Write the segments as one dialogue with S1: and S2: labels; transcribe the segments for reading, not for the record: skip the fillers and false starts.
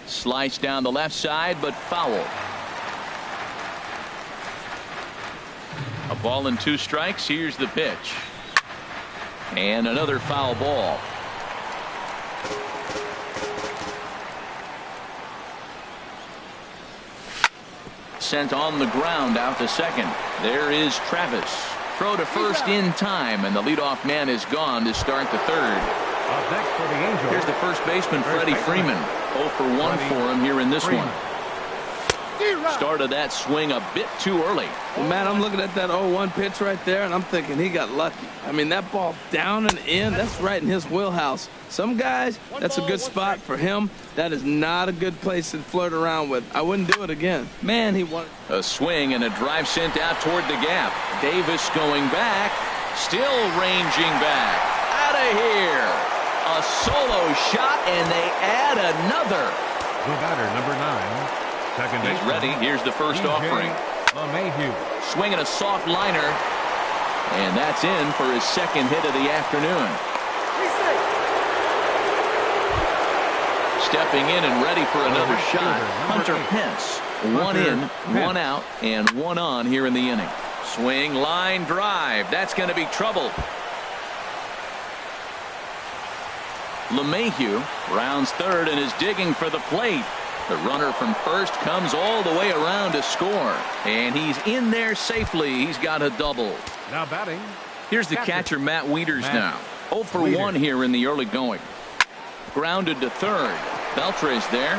S1: Slice down the left side, but foul. A ball and 2 strikes. Here's the pitch. And another foul ball. Sent on the ground out to second. There is Travis. Throw to first in time, and the leadoff man is gone to start the third.
S2: Up next for the Angels.
S1: Here's the first baseman, Freddie Freeman. 0 for 1 for him here in this one. Started that swing a bit too early.
S3: Well, man, I'm looking at that 0-1 pitch right there, and I'm thinking he got lucky. I mean, that ball down and in, that's right in his wheelhouse. Some guys, that's a good spot for him. That is not a good place to flirt around with. I wouldn't do it again. Man, he won.
S1: A swing and a drive sent out toward the gap. Davis going back, still ranging back. Out of here. A solo shot, and they add another.
S2: The batter, number 9. Second
S1: He's ready. Here's the first offering. Swinging a soft liner, and that's in for his second hit of the afternoon. Stepping in and ready for another shot, Hunter Pence. 1 in, 1 out, and 1 on here in the inning. Swing, line drive. That's going to be trouble. LeMahieu rounds third and is digging for the plate. The runner from first comes all the way around to score, and he's in there safely. He's got a double.
S2: Now batting.
S1: Here's the catcher, Matt Wieters now. 0 for 1 here in the early going. Grounded to third. Beltre's there.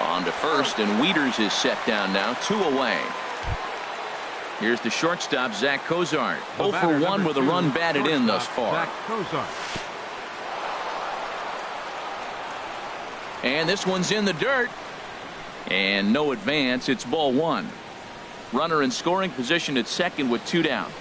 S1: On to first, and Wieters is set down now. 2 away. Here's the shortstop, Zach Cozart. 0 for 1 with a run batted in thus far. And this one's in the dirt. And no advance. It's ball 1. Runner in scoring position at second with 2 down.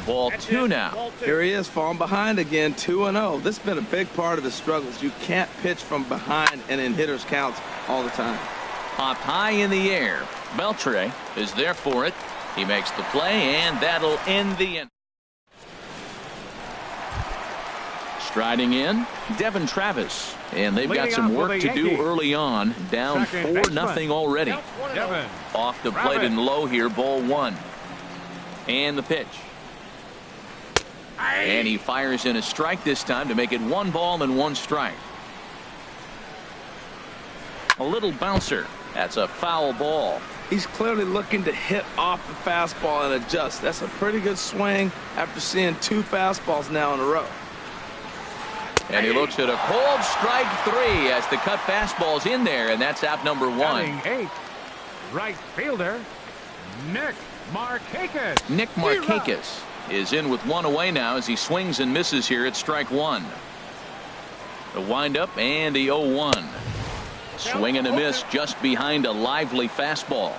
S1: Ball 2 now.
S3: Here he is, falling behind again, 2-0. This has been a big part of his struggles. You can't pitch from behind and in hitters' counts all the time.
S1: Popped high in the air. Beltre is there for it. He makes the play, and that'll end the inning. Striding in, Devin Travis. And they've got some work to do early on. Down 4-0 already. Off the plate and low here, ball 1. And the pitch. And he fires in a strike this time to make it 1 ball and 1 strike. A little bouncer. That's a foul ball.
S3: He's clearly looking to hit off the fastball and adjust. That's a pretty good swing after seeing 2 fastballs now in a row.
S1: And he looks at a cold strike 3 as the cut fastball's in there, and that's out number 1.
S2: 8. Right fielder, Nick Markakis.
S1: Nick Markakis is in with 1 away now as he swings and misses here at strike 1. The windup and the 0-1. Swing and a miss just behind a lively fastball.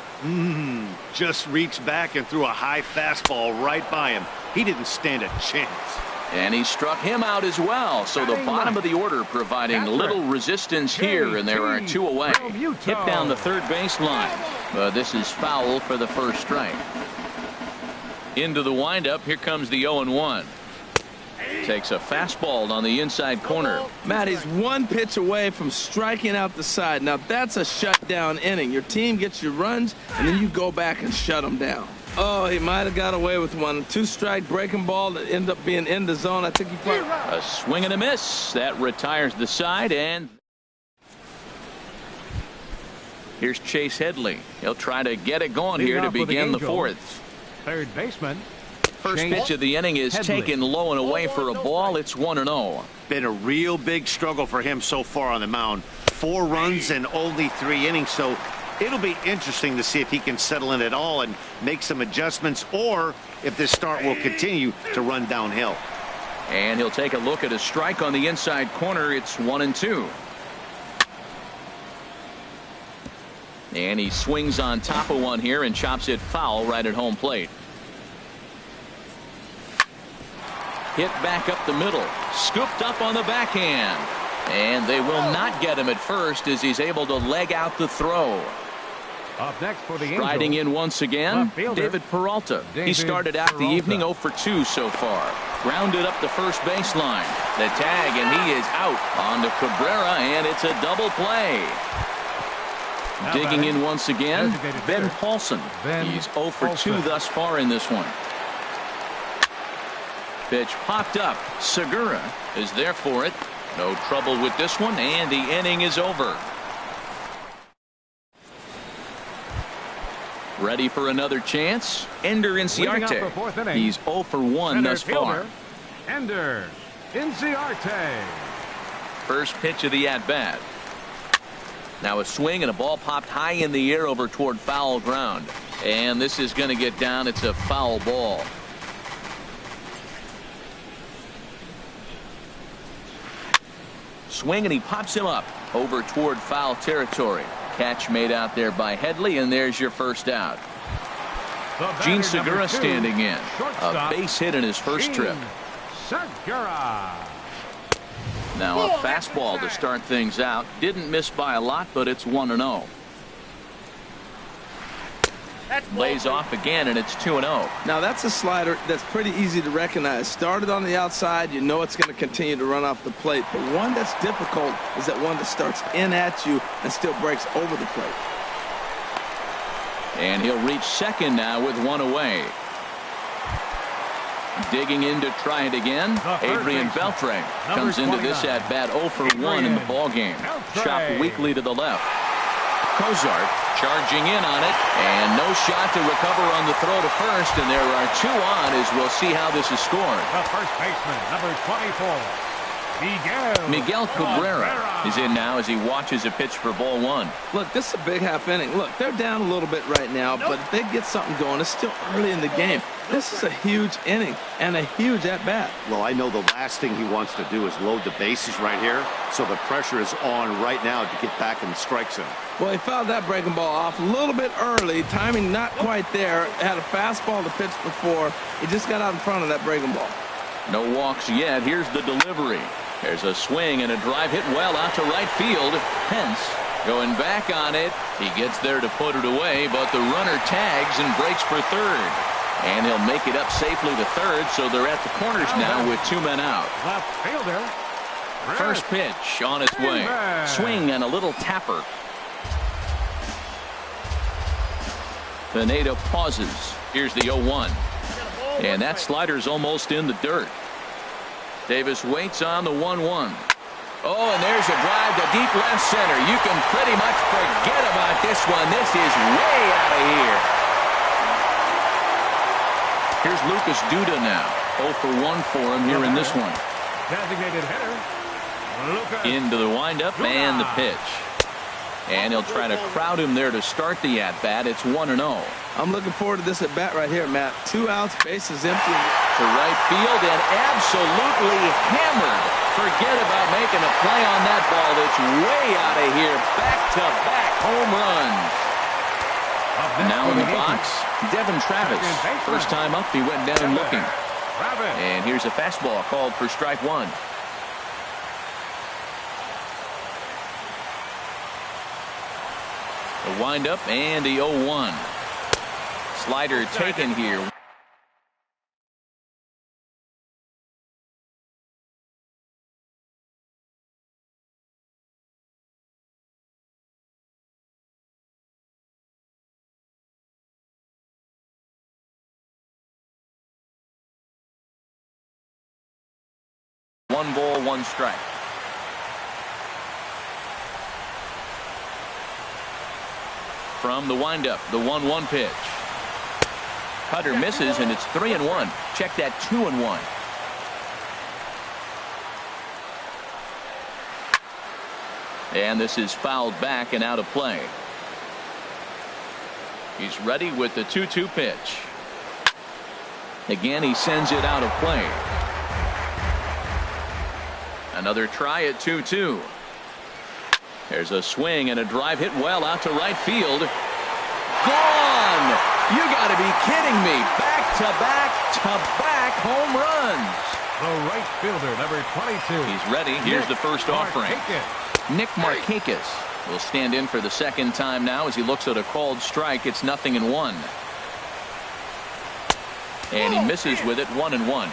S4: Just reached back and threw a high fastball right by him. He didn't stand a chance.
S1: And he struck him out as well. So the bottom of the order providing little resistance here, and there are 2 away. Hit down the third base line. But this is foul for the first strike. Into the windup. Here comes the 0-1. Takes a fastball on the inside corner.
S3: Matt, he's 1 pitch away from striking out the side. Now that's a shutdown inning. Your team gets your runs, and then you go back and shut them down. Oh, he might have got away with 1. 2-strike breaking ball that ended up being in the zone. I think he played.
S1: A swing and a miss. That retires the side, and here's Chase Headley. He'll try to get it going here to begin the 4th.
S2: Third baseman.
S1: First pitch of the inning is taken low and away for a ball. It's 1-0.
S4: Been a real big struggle for him so far on the mound. 4 runs in only 3 innings, so it'll be interesting to see if he can settle in at all and make some adjustments, or if this start will continue to run downhill.
S1: And he'll take a look at a strike on the inside corner. It's 1-2. And he swings on top of one here and chops it foul right at home plate. Hit back up the middle. Scooped up on the backhand. And they will not get him at first as he's able to leg out the throw.
S2: Up next for the
S1: Riding
S2: Angels,
S1: in once again, David Peralta. He started out the evening 0 for 2 so far. Grounded up the first baseline. The tag, and he is out on to Cabrera, and it's a double play. Digging in once again, Ben Paulson. He's 0 for 2 thus far in this one. Pitch popped up. Segura is there for it. No trouble with this one, and the inning is over. Ready for another chance. Ender Inciarte. He's 0 for 1 thus far.
S2: Ender Inciarte.
S1: First pitch of the at-bat. Now a swing and a ball popped high in the air over toward foul ground. And this is going to get down. It's a foul ball. Swing, and he pops him up over toward foul territory. Catch made out there by Headley, and there's your first out. Gene Segura standing in. A base hit in his first trip.
S2: Segura.
S1: Now a fastball to start things out. Didn't miss by a lot, but it's 1-0. Lays off again, and it's 2-0.
S3: Now that's a slider that's pretty easy to recognize. Started on the outside, you know it's going to continue to run off the plate. The one that's difficult is that one that starts in at you and still breaks over the plate.
S1: And he'll reach second now with one away. Digging in to try it again. Adrian Beltre comes into this at bat 0 for 1 in the ball game. Chopped weakly to the left. Cozart charging in on it, and no shot to recover on the throw to first, and there are 2 on as we'll see how this is scored.
S2: The first baseman, number 24,
S1: Miguel Cabrera is in now as he watches a pitch for ball 1.
S3: Look, this is a big half inning. Look, they're down a little bit right now, but if they get something going, it's still early in the game. This is a huge inning and a huge at-bat.
S4: Well, I know the last thing he wants to do is load the bases right here, so the pressure is on right now to get back in the strike zone.
S3: Well, he fouled that breaking ball off a little bit early. Timing not quite there. Had a fastball to pitch before. He just got out in front of that breaking ball.
S1: No walks yet. Here's the delivery. There's a swing and a drive hit well out to right field. Pence going back on it. He gets there to put it away, but the runner tags and breaks for third. And he'll make it up safely to third, so they're at the corners now with 2 men out.
S2: left fielder.
S1: First pitch on its way. Swing and a little tapper. Pineda pauses. Here's the 0-1. And that slider's almost in the dirt. Davis waits on the 1-1. Oh, and there's a drive to deep left center. You can pretty much forget about this one. This is way out of here. Here's Lucas Duda now. 0 for 1 for him here in this one.
S2: Designated hitter. Lucas
S1: Into the windup and the pitch. And he'll try to crowd him there to start the at-bat. It's 1-0.
S3: I'm looking forward to this at-bat right here, Matt. 2 outs, bases empty.
S1: To right field and absolutely hammered. Forget about making a play on that ball. It's way out of here. Back-to-back home runs. Now in the box, Devin Travis. First time up, he went down looking. And here's a fastball called for strike 1. The windup and the 0-1. Slider taken here. One ball, one strike. From the windup, the 1-1 pitch. Cutter misses, and it's 3-1. Check that 2-1. And this is fouled back and out of play. He's ready with the 2-2 pitch. Again, he sends it out of play. Another try at 2-2. There's a swing and a drive hit well out to right field. Gone! You got to be kidding me. Back-to-back home runs.
S2: The right fielder, number 22.
S1: He's ready. Here's the first offering. Nick Markakis will stand in for the second time now as he looks at a called strike. It's 0-1. And he misses with it, 1-1.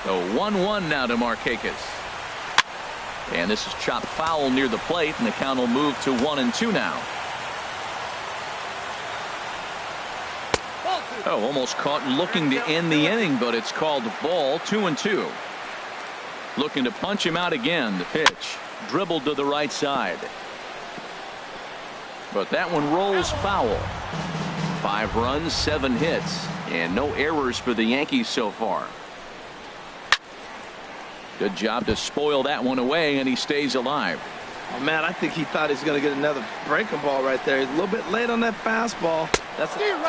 S1: So 1-1 now to Markakis. And this is chopped foul near the plate, and the count will move to 1-2 now. Oh, almost caught looking to end the inning, but it's called ball. 2-2. Looking to punch him out again. The pitch dribbled to the right side, but that one rolls foul. 5 runs, 7 hits, and no errors for the Yankees so far. Good job to spoil that one away, and he stays alive.
S3: Oh, man, I think he thought he was going to get another breaking ball right there. He's a little bit late on that fastball.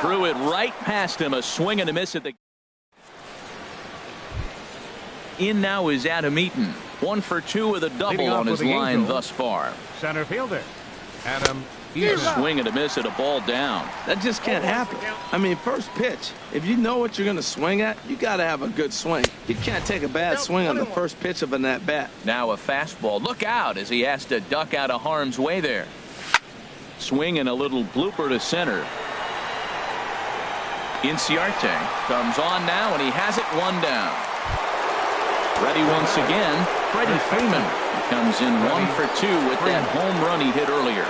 S1: Threw it right past him. A swing and a miss at the. In now is Adam Eaton. 1 for 2 with a double on his line thus far.
S2: Center fielder, Adam Eaton.
S1: Swing and a miss at a ball down.
S3: That just can't happen. I mean, first pitch, if you know what you're going to swing at, you got to have a good swing. You can't take a bad swing on the first pitch of an at-bat.
S1: Now a fastball. Look out as he has to duck out of harm's way there. Swing and a little blooper to center. Inciarte comes on now, and he has it 1 down. Ready once again, Freddie Freeman. He comes in 1 for 2 with that home run he hit earlier.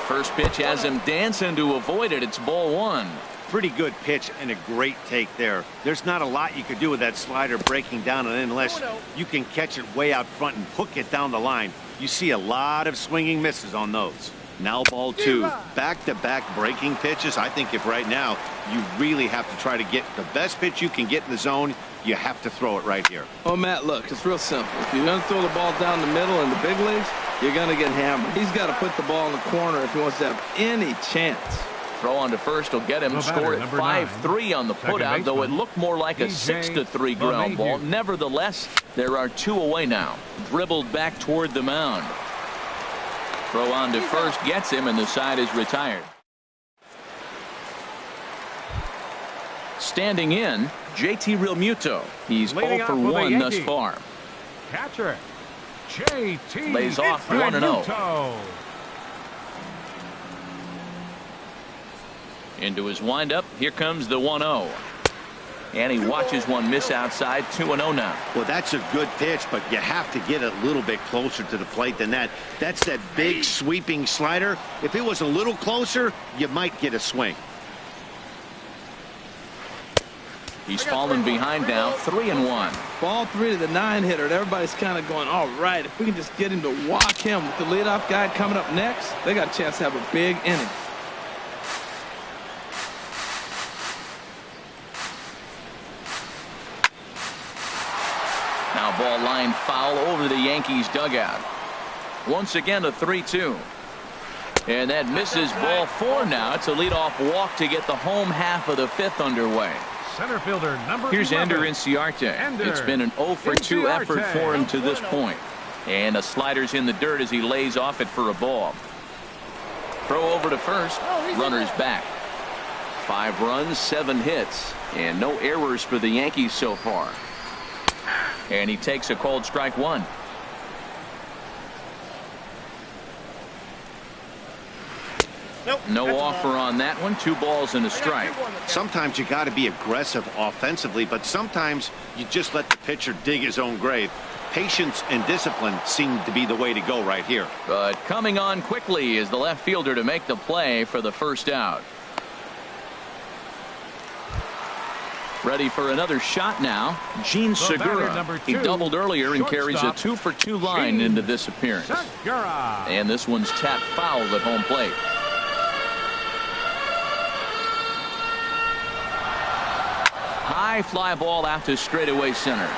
S1: First pitch has him dancing to avoid it. It's ball 1.
S4: Pretty good pitch and a great take there. There's not a lot you could do with that slider breaking down, and unless you can catch it way out front and hook it down the line. You see a lot of swinging misses on those. Now ball 2. Back-to-back breaking pitches. I think if right now you really have to try to get the best pitch you can get in the zone, you have to throw it right here.
S3: Oh, Matt, look, it's real simple. If you're going to throw the ball down the middle in the big leagues, you're going to get hammered. He's got to put the ball in the corner if he wants to have any chance.
S1: Throw on to first will get him. Scored at 5-3 on the putout, though it looked more like a 6-3 ground ball. Nevertheless, there are 2 away now. Dribbled back toward the mound. Throw on to first gets him, and the side is retired. Standing in, JT Realmuto. He's 0 for 1 thus far.
S2: Catcher JT
S1: lays off 1-0. Into his windup. Here comes the 1-0. And he watches one miss outside. 2-0 now.
S4: Well, that's a good pitch, but you have to get a little bit closer to the plate than that. That's that big sweeping slider. If it was a little closer, you might get a swing.
S1: He's fallen behind now. 3-1.
S3: Ball 3 to the 9-hitter. Everybody's kind of going, all right, if we can just get him to walk him with the leadoff guy coming up next, they got a chance to have a big inning.
S1: Now ball line foul over the Yankees dugout. Once again a 3-2. And that misses. Ball 4 now. It's a leadoff walk to get the home half of the 5th underway.
S2: Center fielder number
S1: Here's
S2: 11.
S1: Ender Inciarte. It's been an 0 for 2 effort for him to this point. And a slider's in the dirt as he lays off it for a ball. Throw over to first. Runner's back. 5 runs, 7 hits, and no errors for the Yankees so far. And he takes a called strike 1. No offer on that one. 2 balls and a strike.
S4: Sometimes you got to be aggressive offensively, but sometimes you just let the pitcher dig his own grave. Patience and discipline seem to be the way to go right here.
S1: But coming on quickly is the left fielder to make the play for the first out. Ready for another shot now. Gene Segura. He doubled earlier and carries a 2 for 2 line into this appearance. And this one's tapped foul at home plate. High fly ball out to straightaway center.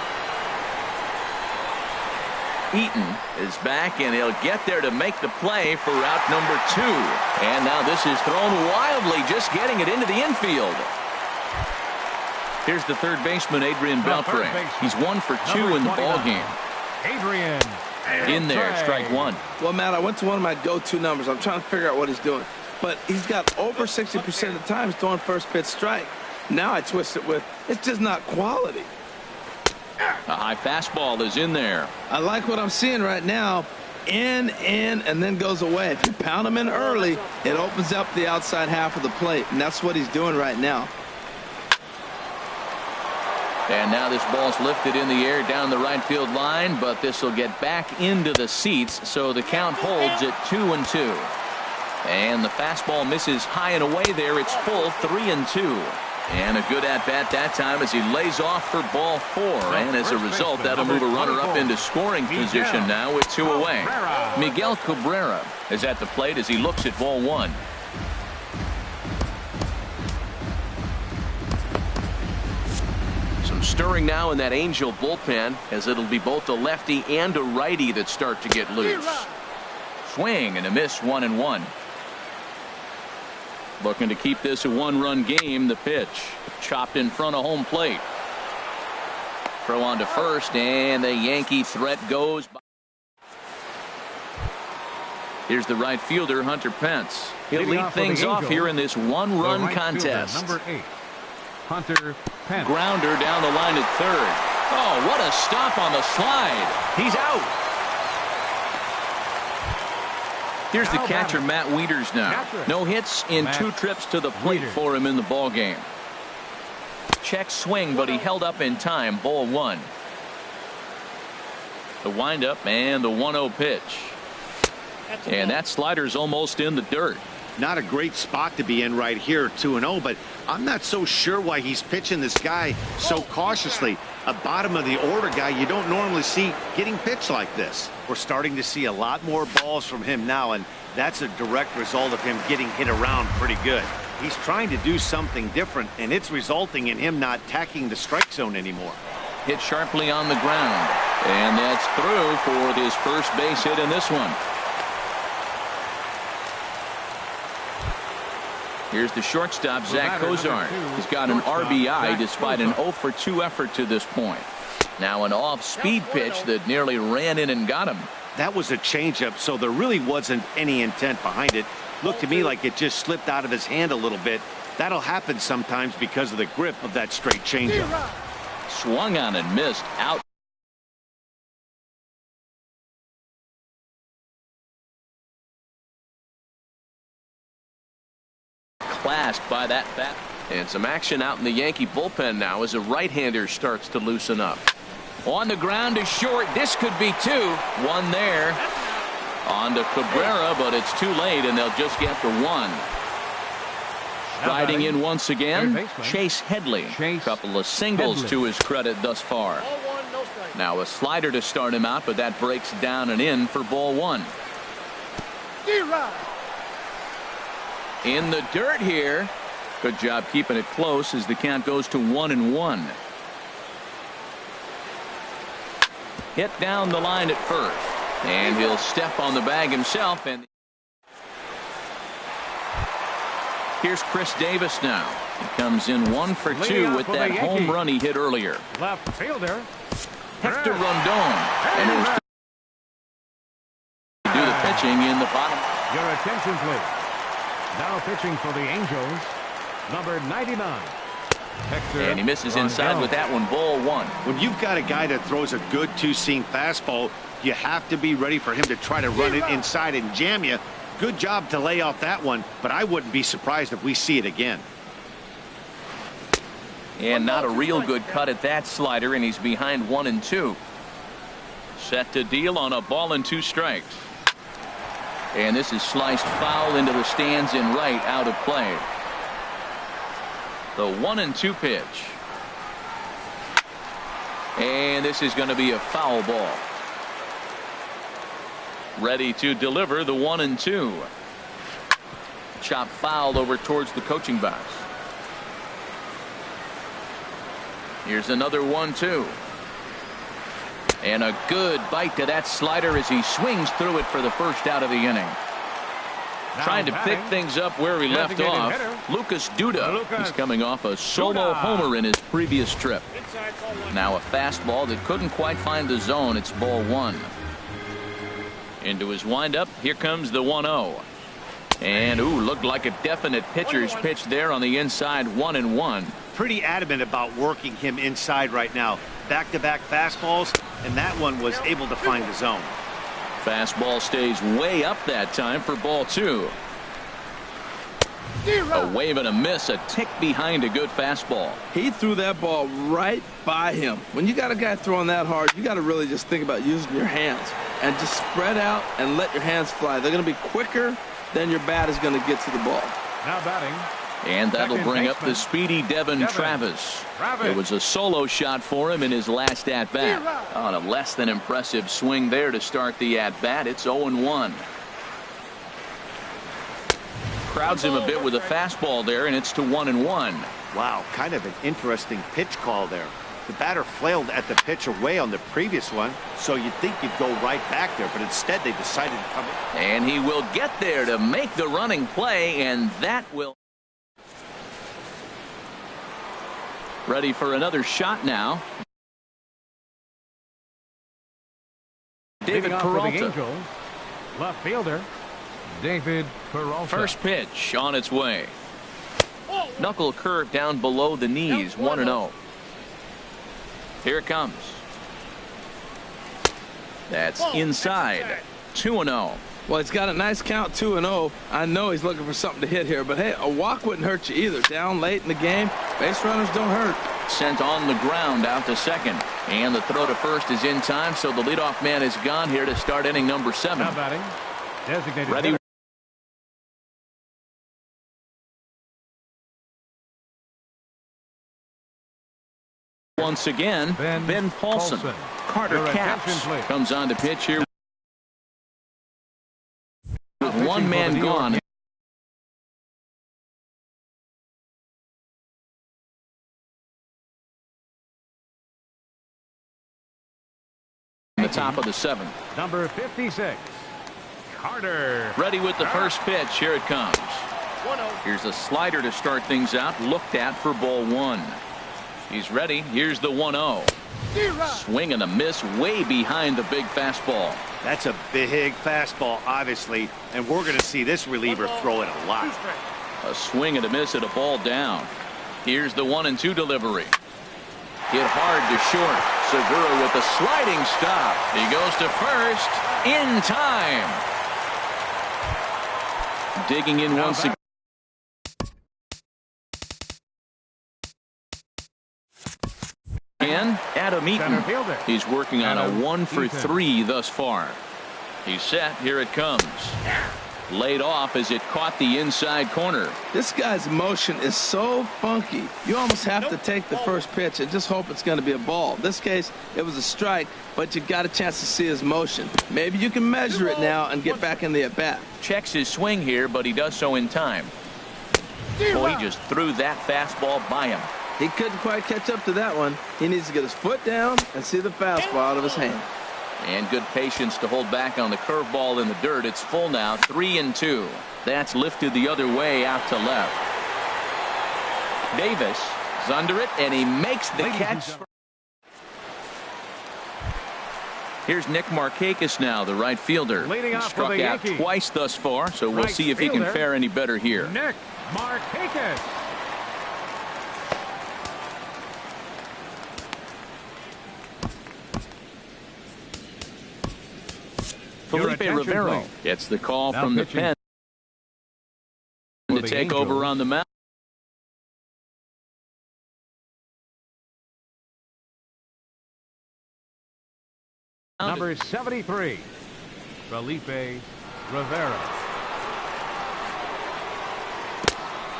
S1: Eaton is back, and he'll get there to make the play for route number 2. And now this is thrown wildly, just getting it into the infield. Here's the third baseman, Adrian Beltre. He's 1 for 2 in the ballgame.
S2: Adrian.
S1: In there, strike 1.
S3: Well, Matt, I went to one of my go-to numbers. I'm trying to figure out what he's doing. But he's got over 60% of the time throwing first pitch strike. Now I twist it with, it's just not quality.
S1: A high fastball is in there.
S3: I like what I'm seeing right now. In, and then goes away. If you pound him in early, it opens up the outside half of the plate, and that's what he's doing right now.
S1: And now this ball's lifted in the air down the right field line, but this will get back into the seats, so the count holds at 2-2. And the fastball misses high and away there. It's full 3-2. And a good at-bat that time as he lays off for ball 4. And as a result, that'll move a runner up into scoring position now with 2 away. Miguel Cabrera is at the plate as he looks at ball 1. Some stirring now in that Angel bullpen as it'll be both a lefty and a righty that start to get loose. Swing and a miss, 1-1. Looking to keep this a 1-run game. The pitch chopped in front of home plate. Throw on to first, and the Yankee threat goes by. Here's the right fielder, Hunter Pence. He'll lead things off here in this 1-run contest.
S2: Number 8, Hunter Pence.
S1: Grounder down the line at third. Oh, what a stop on the slide. He's out. Here's the catcher, Matt Wieters now. No hits in 2 trips to the plate for him in the ball game. Check swing, but he held up in time. Ball 1. The windup and the 1-0 pitch. And that slider's almost in the dirt.
S4: Not a great spot to be in right here, 2-0, but I'm not so sure why he's pitching this guy so cautiously. A bottom of the order guy you don't normally see getting pitched like this. We're starting to see a lot more balls from him now, and that's a direct result of him getting hit around pretty good. He's trying to do something different, and it's resulting in him not tacking the strike zone anymore.
S1: Hit sharply on the ground, and that's through for his first base hit in this one. Here's the shortstop, Zach Kozar. He's got an RBI despite an 0-for-2 effort to this point. Now an off-speed pitch that nearly ran in and got him.
S4: That was a changeup, so there really wasn't any intent behind it. Looked to me like it just slipped out of his hand a little bit. That'll happen sometimes because of the grip of that straight changeup.
S1: Swung on and missed. Out. Clasped by that bat. And some action out in the Yankee bullpen now as a right-hander starts to loosen up. On the ground to short. This could be 2. 1 there. On to Cabrera, but it's too late, and they'll just get the 1. Striding in once again, Chase Headley. Couple of singles to his credit thus far. Now a slider to start him out, but that breaks down and in for ball 1. In the dirt here. Good job keeping it close as the count goes to 1-1. Hit down the line at first, and he'll step on the bag himself. And here's Chris Davis now. He comes in 1 for 2 with that home run he hit earlier.
S2: Left fielder
S1: Hector Rondon, and here's to do the pitching in the bottom.
S2: Your attention, please. Now pitching for the Angels, number 99. Hector
S1: and he misses inside with that one. Ball 1.
S4: When you've got a guy that throws a good 2-seam fastball, you have to be ready for him to try to run it inside and jam you. Good job to lay off that one, but I wouldn't be surprised if we see it again.
S1: And not a real good cut at that slider, and he's behind 1-2. Set to deal on a ball and 2 strikes. And this is sliced foul into the stands in right, out of play. The 1-2 pitch. And this is going to be a foul ball. Ready to deliver the 1-2. Chop fouled over towards the coaching box. Here's another 1-2. And a good bite to that slider as he swings through it for the first out of the inning. Trying to pick things up where he left off. Lucas Duda. He's coming off a solo homer in his previous trip. Now a fastball that couldn't quite find the zone. It's ball 1. Into his windup. Here comes the 1-0. And looked like a definite pitcher's pitch there on the inside. 1-1.
S4: Pretty adamant about working him inside right now. Back-to-back fastballs, and that one was able to find the zone.
S1: Fastball stays way up that time for ball 2. A wave and a miss, a tick behind a good fastball.
S3: He threw that ball right by him. When you got a guy throwing that hard, you got to really just think about using your hands and just spread out and let your hands fly. They're going to be quicker than your bat is going to get to the ball.
S2: Now batting.
S1: And that'll bring up the speedy Devin Travis. It was a solo shot for him in his last at-bat. On a less than impressive swing there to start the at-bat. It's 0-1. Crowds him a bit with a fastball there, and it's to 1-1.
S4: Wow, kind of an interesting pitch call there. The batter flailed at the pitch away on the previous one, so you'd think you'd go right back there, but instead they decided to come in.
S1: And he will get there to make the running play, and that will... Ready for another shot now. David Peralta.
S2: Angels, left fielder, David Peralta.
S1: First pitch on its way. Knuckle curve down below the knees, 1-0. Here it comes. That's inside, 2-0.
S3: Well, he's got a nice count, 2-0. I know he's looking for something to hit here, but hey, a walk wouldn't hurt you either. Down late in the game, base runners don't hurt.
S1: Sent on the ground out to second, and the throw to first is in time, so the leadoff man is gone here to start inning number 7.
S2: Now batting, designated
S1: Ready.
S2: hitter.
S1: Once again, Ben Paulson. Carter
S2: Your
S1: Capps
S2: attention, please.
S1: comes on to pitch here with one man gone. The top of the 7th.
S2: Number 56, Carter.
S1: Ready with the first pitch. Here it comes. Here's a slider to start things out. Looked at for ball 1. He's ready. Here's the 1-0. Swing and a miss way behind the big fastball.
S4: That's a big fastball, obviously, and we're going to see this reliever throw it a lot.
S1: A swing and a miss at a ball down. Here's the 1-2 delivery. Hit hard to short. Segura with a sliding stop. He goes to first in time. Digging in once again. Adam Eaton. He's working on a 1-for-3 thus far. He's set. Here it comes. Laid off as it caught the inside corner.
S3: This guy's motion is so funky. You almost have to take the first pitch and just hope it's going to be a ball. In this case, it was a strike, but you got a chance to see his motion. Maybe you can measure it now and get back in the at-bat.
S1: Checks his swing here, but he does so in time. Boy, he just threw that fastball by him.
S3: He couldn't quite catch up to that one. He needs to get his foot down and see the fastball out of his hand.
S1: And good patience to hold back on the curveball in the dirt. It's full now, 3-2. That's lifted the other way out to left. Davis is under it, and he makes the catch. Here's Nick Markakis now, the right fielder.
S2: Leading
S1: He
S2: off
S1: struck
S2: for the
S1: out
S2: Yankees.
S1: twice thus far, so we'll
S2: Right
S1: see if he can
S2: fielder,
S1: fare any better here.
S2: Nick Markakis.
S1: Felipe Rivero gets the call
S2: Now
S1: from the
S2: pitching
S1: pen to take over on the mound.
S2: Number 73, Felipe Rivera.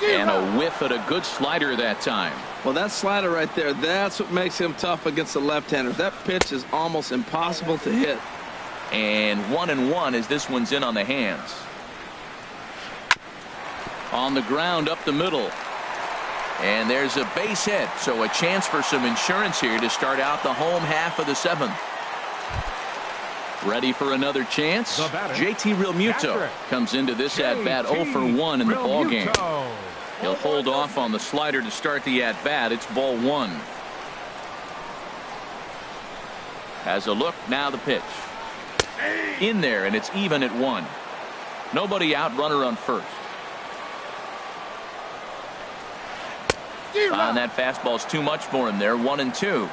S1: And a whiff at a good slider that time.
S3: Well, that slider right there, that's what makes him tough against the left-handers. That pitch is almost impossible to hit.
S1: And 1-1 as this one's in on the hands. On the ground up the middle. And there's a base hit, so a chance for some insurance here to start out the home half of the 7th. Ready for another chance? JT Realmuto comes into this at-bat 0-for-1 in the ballgame. He'll hold off on the slider to start the at-bat. It's ball 1. Has a look, now the pitch. In there, and it's even at 1. Nobody out, runner on first. And that fastball's too much for him there, 1-2.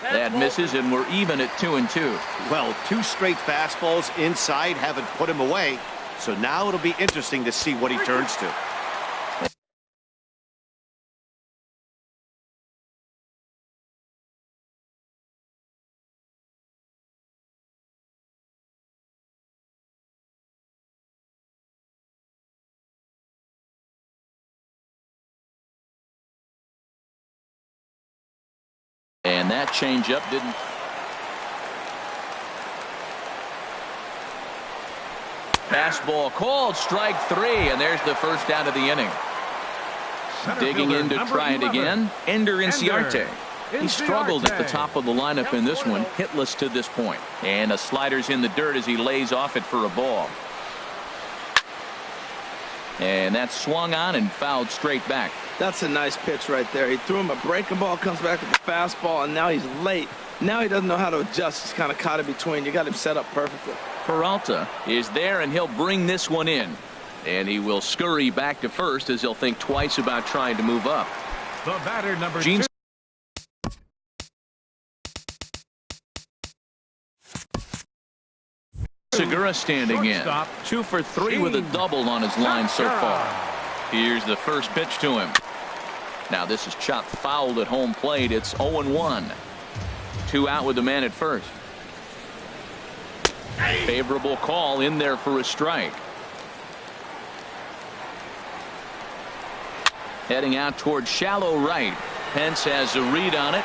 S1: That misses, and we're even at 2-2.
S4: Well, 2 straight fastballs inside haven't put him away. So now it'll be interesting to see what he turns to.
S1: And that changeup didn't. Fastball called, strike three, and there's the first out of the inning. Digging in to try it again, Ender Inciarte. He struggled at the top of the lineup in this one, hitless to this point. And a slider's in the dirt as he lays off it for a ball. And that's swung on and fouled straight back.
S3: That's a nice pitch right there. He threw him a breaking ball, comes back with the fastball, and now he's late. Now he doesn't know how to adjust. He's kind of caught in between. You got him set up perfectly.
S1: Peralta is there, and he'll bring this one in. And he will scurry back to first as he'll think twice about trying to move up.
S2: The batter, number
S1: Gene
S2: 2.
S1: Segura standing in. 2 for 3 with a double on his line so far. Here's the first pitch to him. Now this is chopped fouled at home plate. It's 0-1. 2 out with the man at first. Favorable call in there for a strike. Heading out toward shallow right. Pence has a read on it.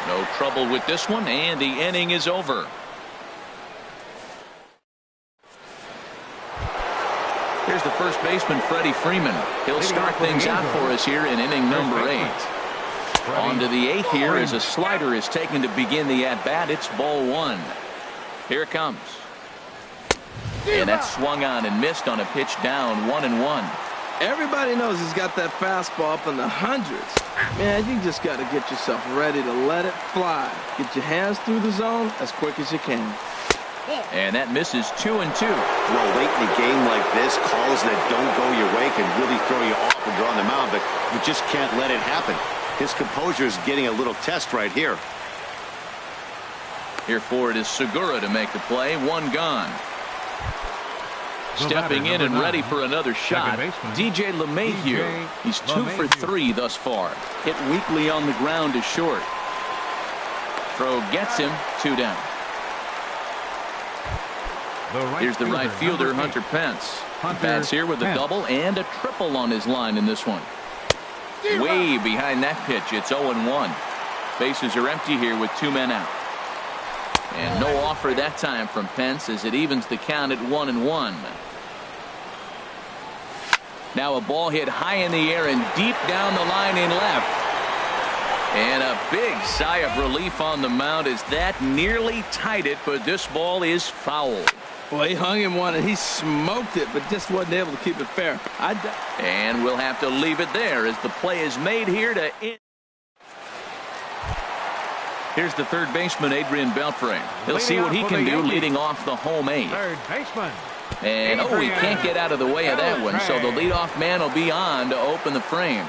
S1: No trouble with this one, and the inning is over. Here's the first baseman, Freddie Freeman. He'll start things out for us here in inning number 8. On to the 8th here as a slider is taken to begin the at-bat. It's ball 1. Here it comes. And that's swung on and missed on a pitch down 1-1.
S3: Everybody knows he's got that fastball up in the hundreds. Man, you just got to get yourself ready to let it fly. Get your hands through the zone as quick as you can.
S1: And that misses 2-2.
S4: Well, late in a game like this, calls that don't go your way can really throw you off when you're on the mound, but you just can't let it happen. His composure is getting a little test right here. Here for it is Segura to make the play. 1 gone. Stepping in and ready for another shot, DJ LeMahieu. He's 2 for 3 thus far. Hit weakly on the ground is short. Throw gets him. 2 down. Here's the right fielder, Hunter Pence. Pence here with a double and a triple on his line in this one. Way behind that pitch. It's 0-1. Bases are empty here with 2 men out. And no offer that time from Pence as it evens the count at 1-1. Now a ball hit high in the air and deep down the line in left. And a big sigh of relief on the mound as that nearly tied it, but this ball is foul.
S3: Well, he hung him one and he smoked it, but just wasn't able to keep it fair.
S1: And we'll have to leave it there as the play is made here to end. Here's the third baseman, Adrian Beltre. He'll see what he can do leading off the home 8.
S2: Third baseman.
S1: And he can't get out of the way of that one, so the leadoff man will be on to open the frame.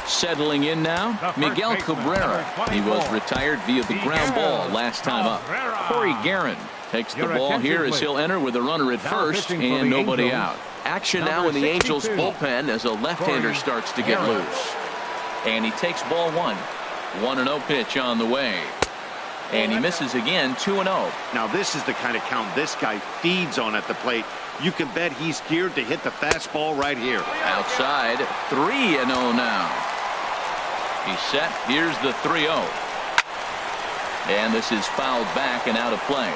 S1: Settling in now, Miguel Cabrera. He was retired via the ground ball last time up. Corey Guerin takes the ball here as he'll enter with a runner at first and nobody out. Action now in the Angels bullpen as a left-hander starts to get loose. And he takes ball 1. 1-0 pitch on the way. And he misses again, 2-0.
S4: Now this is the kind of count this guy feeds on at the plate. You can bet he's geared to hit the fastball right here.
S1: Outside, 3-0 now. He's set. Here's the 3-0. And this is fouled back and out of play.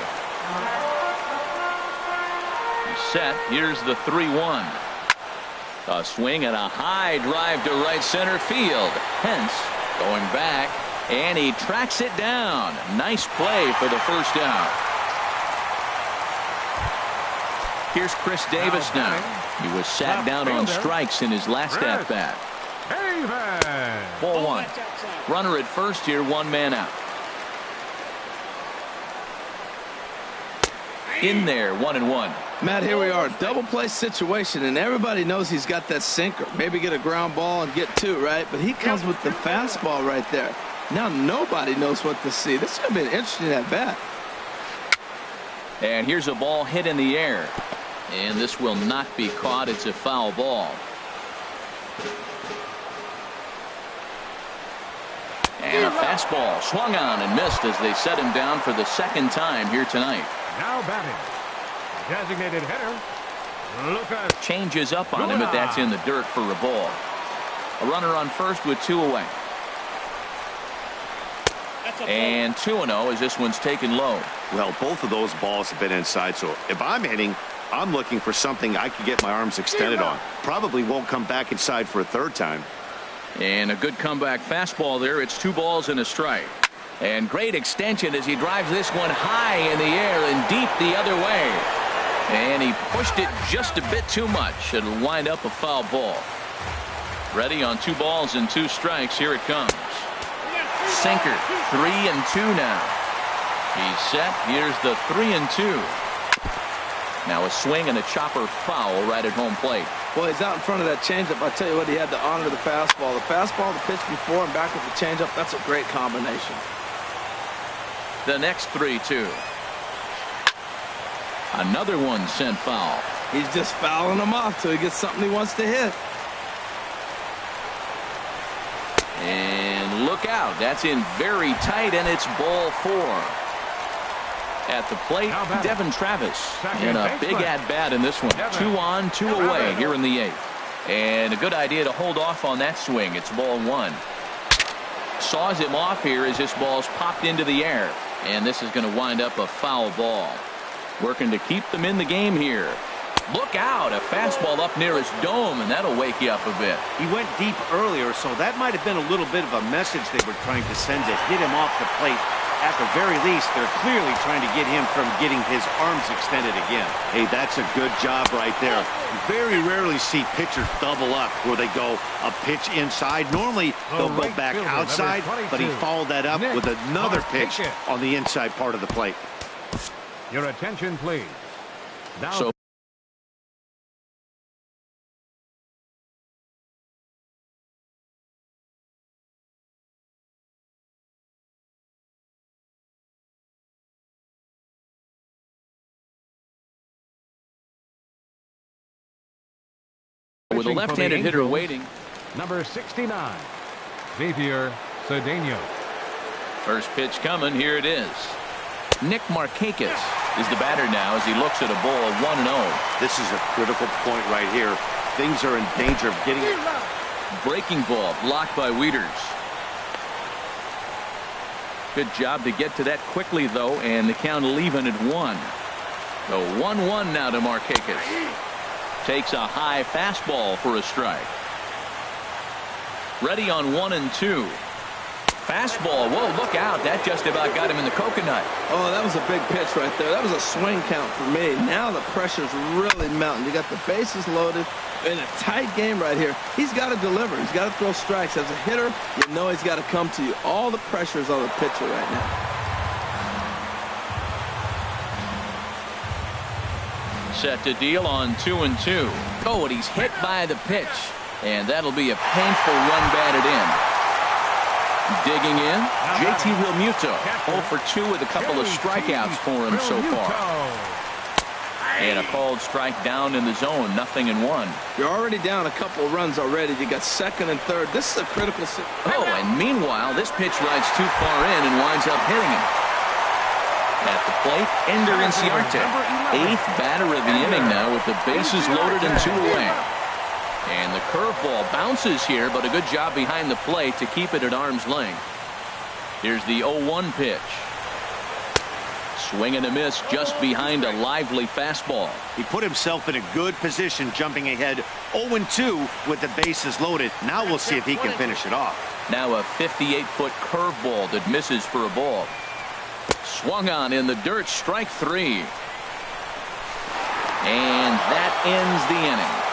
S1: He's set. Here's the 3-1. A swing and a high drive to right center field. Pence going back, and he tracks it down. Nice play for the first out. Here's Chris Davis now. He was sat down on strikes in his last at-bat. Ball 1. Runner at first here, 1 man out. In there, 1-1.
S3: Matt, here we are, double play situation, and everybody knows he's got that sinker. Maybe get a ground ball and get 2, right? But he comes with the fastball right there. Now nobody knows what to see. This is going to be an interesting at bat.
S1: And here's a ball hit in the air. And this will not be caught. It's a foul ball. And a fastball swung on and missed as they set him down for the second time here tonight.
S2: Now batting, designated hitter, Lucas.
S1: Changes up on him, but that's in the dirt for a ball. A runner on first with 2 away. And 2-0 as this one's taken low.
S4: Well, both of those balls have been inside, so if I'm hitting, I'm looking for something I can get my arms extended on. Probably won't come back inside for a third time.
S1: And a good comeback fastball there. It's 2 balls and a strike. And great extension as he drives this one high in the air and deep the other way. And he pushed it just a bit too much. It'll wind up a foul ball. Ready on 2 balls and 2 strikes. Here it comes. Sinker, 3-2 now. He's set. Here's the 3-2. Now a swing and a chopper foul right at home plate.
S3: Well, he's out in front of that changeup. I tell you what, he had to honor the fastball. The fastball, the pitch before, and back with the changeup. That's a great combination.
S1: The next 3-2. Another one sent foul.
S3: He's just fouling them off till he gets something he wants to hit.
S1: And look out. That's in very tight, and it's ball 4. At the plate, Devin Travis in a big at-bat in this one. 2 on, 2 away here in the 8th. And a good idea to hold off on that swing. It's ball 1. Saws him off here as this ball's popped into the air. And this is going to wind up a foul ball. Working to keep them in the game here. Look out, a fastball up near his dome, and that'll wake you up a bit.
S4: He went deep earlier, so that might have been a little bit of a message they were trying to send to hit him off the plate. At the very least, they're clearly trying to get him from getting his arms extended again. Hey, that's a good job right there. You very rarely see pitchers double up where they go a pitch inside. Normally, they'll go back outside, but he followed that up with another pitch on the inside part of the plate.
S2: Your attention, please. Now
S1: So with a left-handed hitter waiting.
S2: number 69, Xavier Cedeno.
S1: First pitch coming. Here it is. Nick Markakis is the batter now as he looks at a ball of 1-0.
S4: This is a critical point right here. Things are in danger of getting it.
S1: Breaking ball blocked by Wieters. Good job to get to that quickly, though, and the count will even at 1. So 1-1 now to Markakis. Takes a high fastball for a strike. Ready on 1-2. Fastball. Whoa, look out. That just about got him in the coconut.
S3: Oh, that was a big pitch right there. That was a swing count for me. Now the pressure's really mounting. You got the bases loaded in a tight game right here. He's got to deliver. He's got to throw strikes. As a hitter, you know he's got to come to you. All the pressure's on the pitcher right now.
S1: Set to deal on 2-2. Oh, and he's hit by the pitch. And that'll be a painful run batted in. Digging in, JT Realmuto. 0 for 2 with a couple of strikeouts for him so far. And a called strike down in the zone. 0-1.
S3: You're already down a couple of runs already. You got second and third. This is a critical situation.
S1: Oh, and meanwhile, this pitch rides too far in and winds up hitting him. At the plate, Ender Inciarte. 8th batter of the inning now with the bases loaded and 2 away. And the curveball bounces here, but a good job behind the plate to keep it at arm's length. Here's the 0-1 pitch. Swing and a miss just behind a lively fastball.
S4: He put himself in a good position jumping ahead 0-2 with the bases loaded. Now we'll see if he can finish it off.
S1: Now a 58-foot curveball that misses for a ball. Swung on in the dirt, strike 3. And that ends the inning.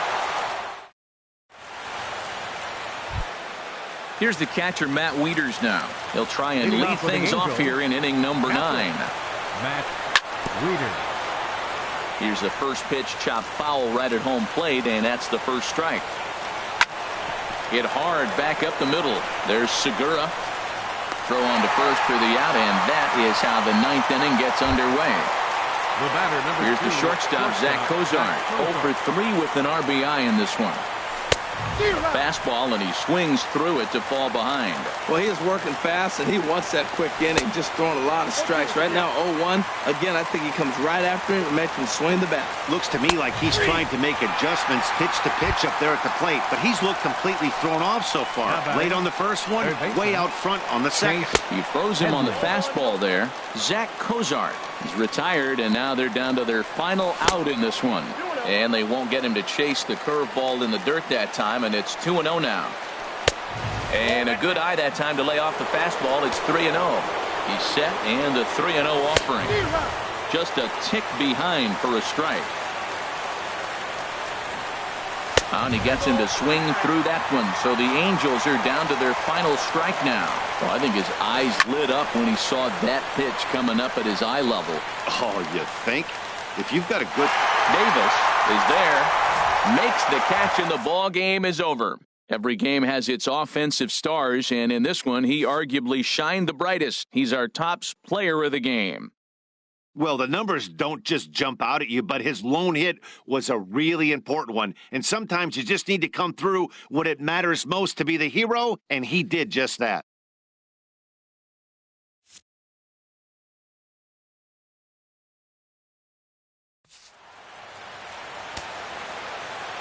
S1: Here's the catcher, Matt Wieters now. He'll try and lead things off here in inning number 9.
S2: Matt Wieters.
S1: Here's the first pitch, chopped foul right at home plate, and that's the first strike. Hit hard back up the middle. There's Segura. Throw on to first for the out, and that is how the 9th inning gets underway.
S2: The batter, number
S1: Here's the
S2: 2,
S1: shortstop, Zach Cozart. 0 for 3 with an RBI in this one. A fastball, and he swings through it to fall behind.
S3: Well, he is working fast, and he wants that quick inning, just throwing a lot of strikes. Right now, 0-1. Again, I think he comes right after him and makes him swing the bat.
S4: Looks to me like he's trying to make adjustments pitch to pitch up there at the plate, but he's looked completely thrown off so far. Late on the first one, way out front on the second.
S1: He throws him on the fastball there. Zach Cozart is retired, and now they're down to their final out in this one. And they won't get him to chase the curveball in the dirt that time, and it's 2-0 now. And a good eye that time to lay off the fastball. It's 3-0. He's set, and a 3-0 offering. Just a tick behind for a strike. And he gets him to swing through that one. So the Angels are down to their final strike now. Well, I think his eyes lit up when he saw that pitch coming up at his eye level.
S4: Oh, you think? If you've got a good...
S1: Davis is there, makes the catch, and the ball game is over. Every game has its offensive stars, and in this one, he arguably shined the brightest. He's our top player of the game.
S4: Well, the numbers don't just jump out at you, but his lone hit was a really important one. And sometimes you just need to come through when it matters most to be the hero, and he did just that.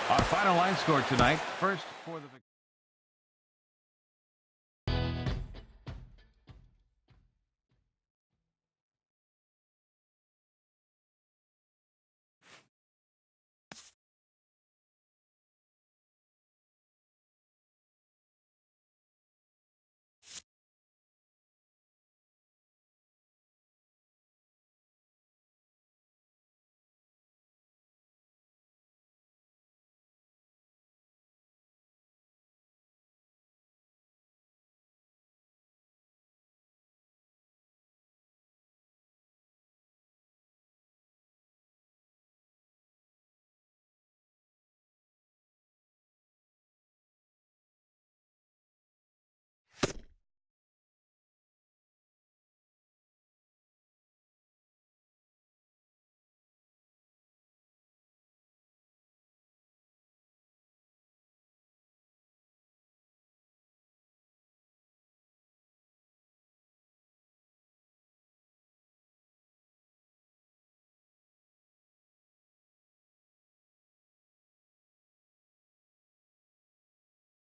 S2: Our final line score tonight, first for the